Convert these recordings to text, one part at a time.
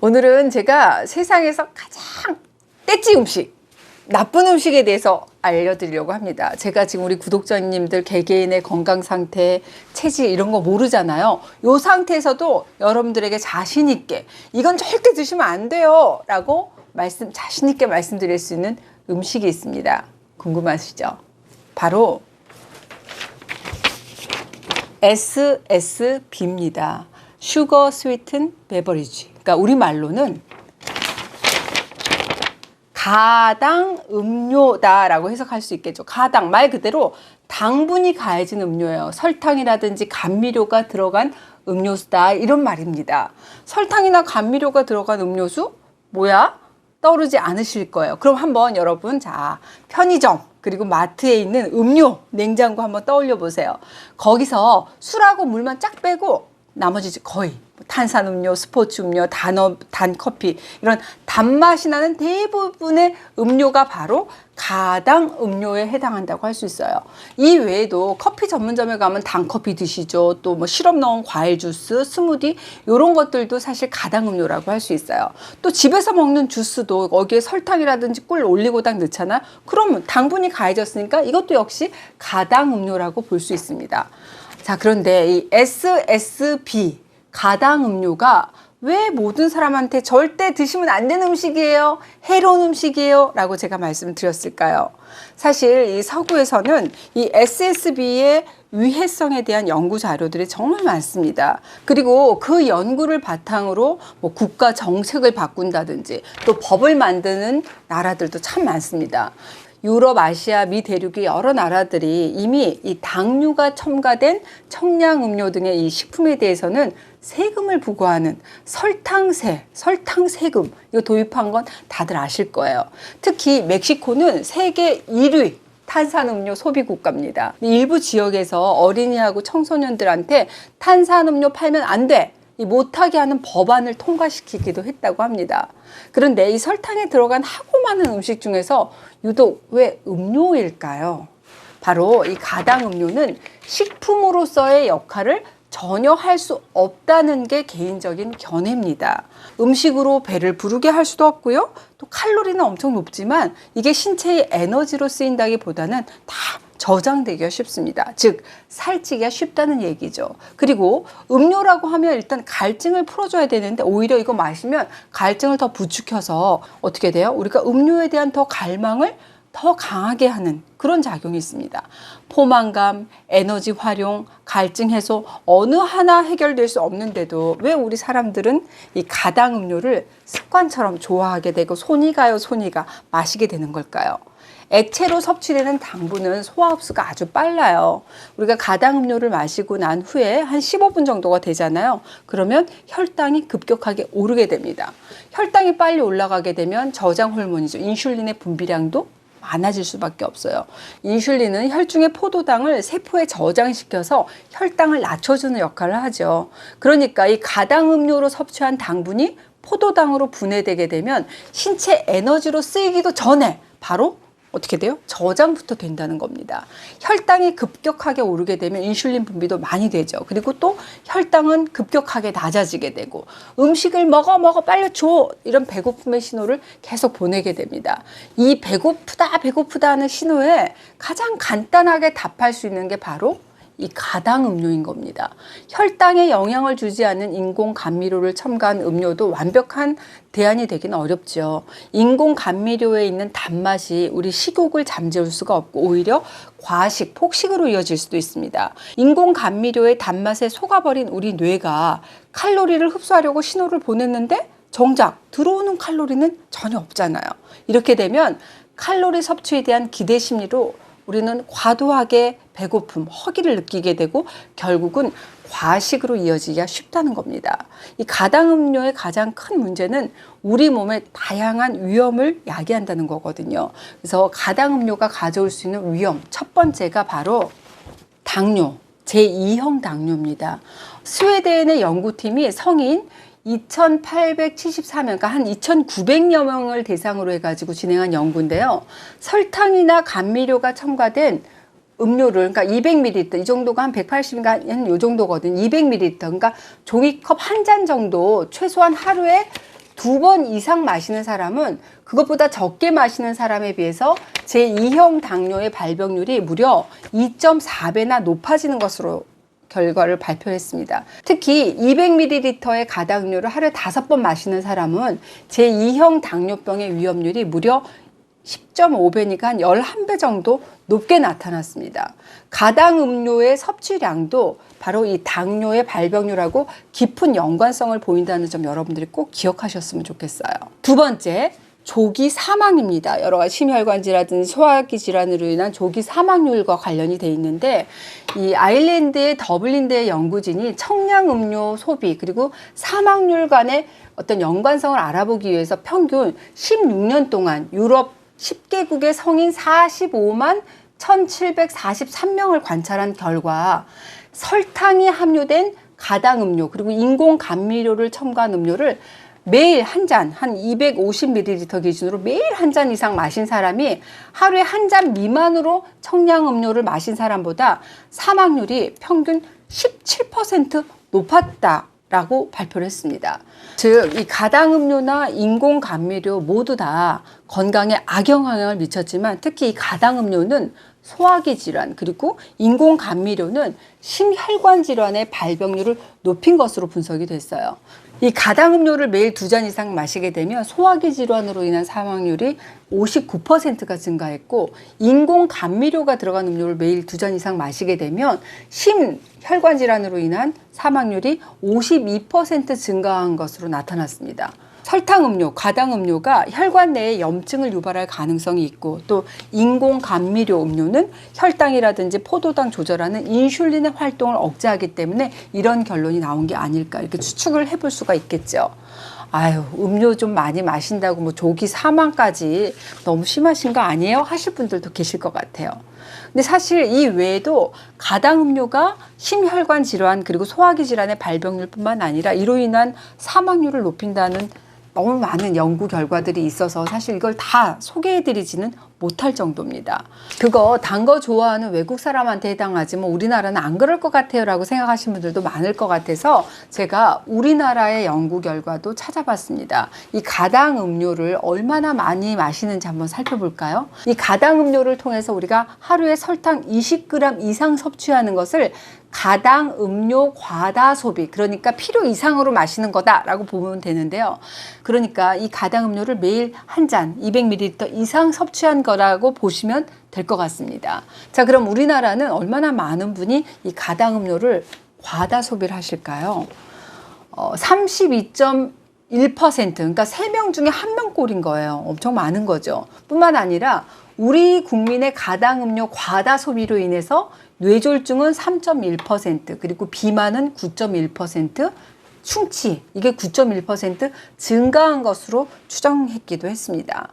오늘은 제가 세상에서 가장 떼찌 음식, 나쁜 음식에 대해서 알려드리려고 합니다. 제가 지금 우리 구독자님들 개개인의 건강 상태, 체질 이런 거 모르잖아요. 이 상태에서도 여러분들에게 자신 있게 이건 절대 드시면 안 돼요 라고 자신 있게 말씀드릴 수 있는 음식이 있습니다. 궁금하시죠? 바로 SSB입니다. 슈거 스위튼 베버리지. 그러니까 우리말로는 가당 음료다라고 해석할 수 있겠죠. 가당, 말 그대로 당분이 가해진 음료예요. 설탕이라든지 감미료가 들어간 음료수다 이런 말입니다. 설탕이나 감미료가 들어간 음료수? 뭐야? 떠오르지 않으실 거예요. 그럼 한번 여러분 편의점 그리고 마트에 있는 음료 냉장고 한번 떠올려 보세요. 거기서 술하고 물만 쫙 빼고 나머지 거의 탄산음료, 스포츠음료, 단커피 이런 단맛이 나는 대부분의 음료가 바로 가당 음료에 해당한다고 할 수 있어요. 이 외에도 커피 전문점에 가면 단커피 드시죠. 또 뭐 시럽 넣은 과일 주스, 스무디 이런 것들도 사실 가당 음료라고 할 수 있어요. 또 집에서 먹는 주스도 거기에 설탕이라든지 꿀 올리고당 넣잖아요. 그러면 당분이 가해졌으니까 이것도 역시 가당 음료라고 볼 수 있습니다. 자, 그런데 이 SSB 가당 음료가 왜 모든 사람한테 절대 드시면 안 되는 음식이에요? 해로운 음식이에요? 라고 제가 말씀을 드렸을까요? 사실 이 서구에서는 이 SSB의 위해성에 대한 연구 자료들이 정말 많습니다. 그리고 그 연구를 바탕으로 뭐 국가 정책을 바꾼다든지 또 법을 만드는 나라들도 참 많습니다. 유럽, 아시아, 미 대륙의 여러 나라들이 이미 이 당류가 첨가된 청량음료 등의 이 식품에 대해서는 세금을 부과하는 설탕세금 이거 도입한 건 다들 아실 거예요. 특히 멕시코는 세계 1위 탄산음료 소비 국가입니다. 일부 지역에서 어린이하고 청소년들한테 탄산음료 팔면 안 돼! 못하게 하는 법안을 통과시키기도 했다고 합니다. 그런데 이 설탕에 들어간 하고 많은 음식 중에서 유독 왜 음료일까요? 바로 이 가당 음료는 식품으로서의 역할을 전혀 할 수 없다는 게 개인적인 견해입니다. 음식으로 배를 부르게 할 수도 없고요. 또 칼로리는 엄청 높지만 이게 신체의 에너지로 쓰인다기보다는 다 저장되기가 쉽습니다. 즉 살찌기가 쉽다는 얘기죠. 그리고 음료라고 하면 일단 갈증을 풀어줘야 되는데 오히려 이거 마시면 갈증을 더 부추겨서 어떻게 돼요? 우리가 음료에 대한 더 갈망을 더 강하게 하는 그런 작용이 있습니다. 포만감, 에너지 활용, 갈증 해소 어느 하나 해결될 수 없는데도 왜 우리 사람들은 이 가당 음료를 습관처럼 좋아하게 되고 손이 가요 마시게 되는 걸까요? 액체로 섭취되는 당분은 소화 흡수가 아주 빨라요. 우리가 가당 음료를 마시고 난 후에 한 15분 정도가 되잖아요. 그러면 혈당이 급격하게 오르게 됩니다. 혈당이 빨리 올라가게 되면 저장 호르몬이죠. 인슐린의 분비량도 많아질 수밖에 없어요. 인슐린은 혈중의 포도당을 세포에 저장시켜서 혈당을 낮춰주는 역할을 하죠. 그러니까 이 가당 음료로 섭취한 당분이 포도당으로 분해되게 되면 신체 에너지로 쓰이기도 전에 바로 어떻게 돼요? 저장부터 된다는 겁니다. 혈당이 급격하게 오르게 되면 인슐린 분비도 많이 되죠. 그리고 또 혈당은 급격하게 낮아지게 되고 음식을 먹어 빨리 줘 이런 배고픔의 신호를 계속 보내게 됩니다. 이 배고프다 하는 신호에 가장 간단하게 답할 수 있는 게 바로 이 가당 음료인 겁니다. 혈당에 영향을 주지 않는 인공 감미료를 첨가한 음료도 완벽한 대안이 되기는 어렵죠. 인공 감미료에 있는 단맛이 우리 식욕을 잠재울 수가 없고 오히려 과식, 폭식으로 이어질 수도 있습니다. 인공 감미료의 단맛에 속아버린 우리 뇌가 칼로리를 흡수하려고 신호를 보냈는데 정작 들어오는 칼로리는 전혀 없잖아요. 이렇게 되면 칼로리 섭취에 대한 기대 심리로 우리는 과도하게 배고픔, 허기를 느끼게 되고 결국은 과식으로 이어지기가 쉽다는 겁니다. 이 가당 음료의 가장 큰 문제는 우리 몸에 다양한 위험을 야기한다는 거거든요. 그래서 가당 음료가 가져올 수 있는 위험, 첫 번째가 바로 당뇨, 제2형 당뇨입니다. 스웨덴의 연구팀이 성인 2,874명, 그러니까 한 2,900여 명을 대상으로 해가지고 진행한 연구인데요. 설탕이나 감미료가 첨가된 음료를, 그러니까 200ml, 이 정도가 한 180인가 한 요 정도거든요. 200ml, 그러니까 종이컵 한 잔 정도 최소한 하루에 2번 이상 마시는 사람은 그것보다 적게 마시는 사람에 비해서 제2형 당뇨의 발병률이 무려 2.4배나 높아지는 것으로 결과를 발표했습니다. 특히 200ml의 가당음료를 하루에 5번 마시는 사람은 제2형 당뇨병의 위험률이 무려 10.5배니까 한 11배 정도 높게 나타났습니다. 가당음료의 섭취량도 바로 이 당뇨의 발병률하고 깊은 연관성을 보인다는 점 여러분들이 꼭 기억하셨으면 좋겠어요. 두 번째, 조기 사망입니다. 여러 가지 심혈관 질환이라든지 소화기 질환으로 인한 조기 사망률과 관련이 돼 있는데, 이 아일랜드의 더블린대의 연구진이 청량음료 소비 그리고 사망률 간의 어떤 연관성을 알아보기 위해서 평균 16년 동안 유럽 10개국의 성인 45만 1743명을 관찰한 결과 설탕이 함유된 가당음료 그리고 인공 감미료를 첨가한 음료를 매일 한 잔, 한 250ml 기준으로 매일 한 잔 이상 마신 사람이 하루에 한 잔 미만으로 청량음료를 마신 사람보다 사망률이 평균 17% 높았다라고 발표를 했습니다. 즉, 이 가당음료나 인공 감미료 모두 다 건강에 악영향을 미쳤지만 특히 이 가당음료는 소화기 질환 그리고 인공 감미료는 심혈관 질환의 발병률을 높인 것으로 분석이 됐어요. 이 가당음료를 매일 2잔 이상 마시게 되면 소화기 질환으로 인한 사망률이 59%가 증가했고, 인공 감미료가 들어간 음료를 매일 2잔 이상 마시게 되면 심혈관 질환으로 인한 사망률이 52% 증가한 것으로 나타났습니다. 설탕음료, 가당음료가 혈관 내에 염증을 유발할 가능성이 있고, 또 인공 감미료 음료는 혈당이라든지 포도당 조절하는 인슐린의 활동을 억제하기 때문에 이런 결론이 나온 게 아닐까 이렇게 추측을 해볼 수가 있겠죠. 아유, 음료 좀 많이 마신다고 뭐 조기 사망까지 너무 심하신 거 아니에요? 하실 분들도 계실 것 같아요. 근데 사실 이 외에도 가당음료가 심혈관 질환 그리고 소화기 질환의 발병률뿐만 아니라 이로 인한 사망률을 높인다는 너무 많은 연구 결과들이 있어서 사실 이걸 다 소개해드리지는 못할 정도입니다. 그거 단 거 좋아하는 외국 사람한테 해당하지 뭐 우리나라는 안 그럴 것 같아요 라고 생각하시는 분들도 많을 것 같아서 제가 우리나라의 연구 결과도 찾아봤습니다. 이 가당 음료를 얼마나 많이 마시는지 한번 살펴볼까요? 이 가당 음료를 통해서 우리가 하루에 설탕 20g 이상 섭취하는 것을 가당 음료 과다 소비, 그러니까 필요 이상으로 마시는 거다라고 보면 되는데요. 그러니까 이 가당 음료를 매일 한 잔 200ml 이상 섭취한 거라고 보시면 될 것 같습니다. 자, 그럼 우리나라는 얼마나 많은 분이 이 가당 음료를 과다 소비를 하실까요? 32.1%, 그러니까 3명 중에 1명 꼴인 거예요. 엄청 많은 거죠. 뿐만 아니라 우리 국민의 가당 음료 과다 소비로 인해서 뇌졸중은 3.1%, 그리고 비만은 9.1%, 충치 이게 9.1% 증가한 것으로 추정했기도 했습니다.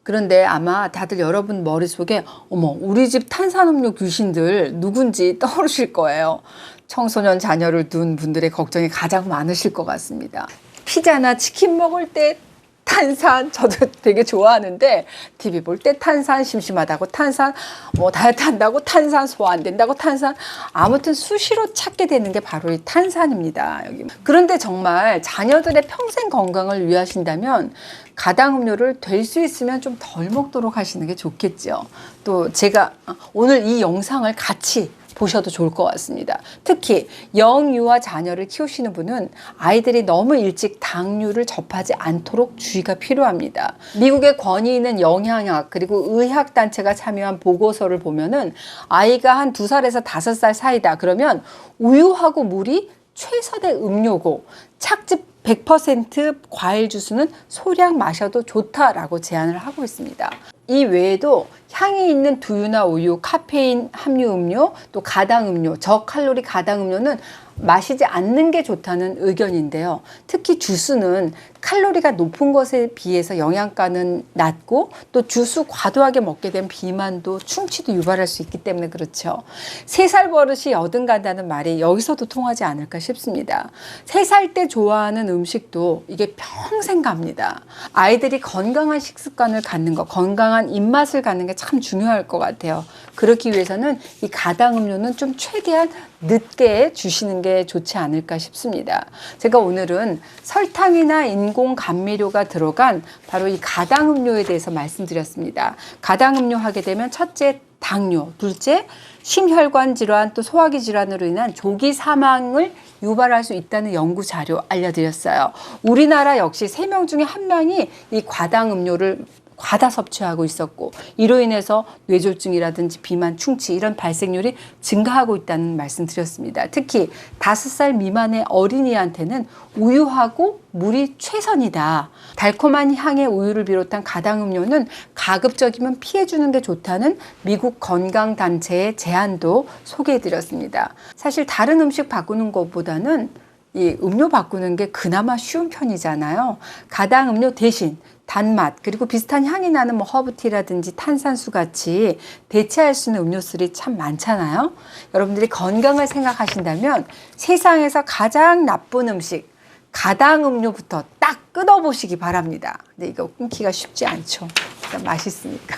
그런데 아마 다들 여러분 머릿속에 어머 우리 집 탄산음료 귀신들 누군지 떠오르실 거예요. 청소년 자녀를 둔 분들의 걱정이 가장 많으실 것 같습니다. 피자나 치킨 먹을 때 탄산 저도 되게 좋아하는데 TV 볼 때 탄산, 심심하다고 탄산, 뭐 다이어트 한다고 탄산, 소화 안 된다고 탄산, 아무튼 수시로 찾게 되는 게 바로 이 탄산입니다. 여기. 그런데 정말 자녀들의 평생 건강을 위하신다면 가당 음료를 될 수 있으면 좀 덜 먹도록 하시는 게 좋겠죠. 또 제가 오늘 이 영상을 같이 보셔도 좋을 것 같습니다. 특히 영유아 자녀를 키우시는 분은 아이들이 너무 일찍 당류를 접하지 않도록 주의가 필요합니다. 미국의 권위 있는 영양학 그리고 의학단체가 참여한 보고서를 보면은 아이가 한 2살에서 5살 사이다 그러면 우유하고 물이 최선의 음료고 착즙 100% 과일 주스는 소량 마셔도 좋다라고 제안을 하고 있습니다. 이 외에도 향이 있는 두유나 우유, 카페인 함유 음료, 또 가당 음료, 저칼로리 가당 음료는 마시지 않는 게 좋다는 의견인데요. 특히 주스는 칼로리가 높은 것에 비해서 영양가는 낮고 또 주스 과도하게 먹게 되면 비만도 충치도 유발할 수 있기 때문에 그렇죠. 3살 버릇이 여든 간다는 말이 여기서도 통하지 않을까 싶습니다. 3살 때 좋아하는 음식도 이게 평생 갑니다. 아이들이 건강한 식습관을 갖는 것, 건강한 입맛을 갖는 게 참 중요할 것 같아요. 그렇기 위해서는 이 가당 음료는 좀 최대한 늦게 주시는 게 게 좋지 않을까 싶습니다. 제가 오늘은 설탕이나 인공 감미료가 들어간 바로 이 가당음료에 대해서 말씀드렸습니다. 가당음료 하게 되면 첫째 당뇨, 둘째 심혈관 질환, 또 소화기 질환으로 인한 조기 사망을 유발할 수 있다는 연구 자료 알려드렸어요. 우리나라 역시 3명 중에 1명이 이 과당음료를 과다 섭취하고 있었고, 이로 인해서 뇌졸중이라든지 비만, 충치 이런 발생률이 증가하고 있다는 말씀 드렸습니다. 특히 5살 미만의 어린이한테는 우유하고 물이 최선이다. 달콤한 향의 우유를 비롯한 가당음료는 가급적이면 피해주는 게 좋다는 미국 건강단체의 제안도 소개해드렸습니다. 사실 다른 음식 바꾸는 것보다는 이 음료 바꾸는 게 그나마 쉬운 편이잖아요. 가당음료 대신 단맛 그리고 비슷한 향이 나는 뭐 허브티라든지 탄산수 같이 대체할 수 있는 음료수들이 참 많잖아요. 여러분들이 건강을 생각하신다면 세상에서 가장 나쁜 음식 가당음료부터 딱 끊어보시기 바랍니다. 근데 이거 끊기가 쉽지 않죠. 일단 맛있으니까.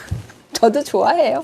저도 좋아해요.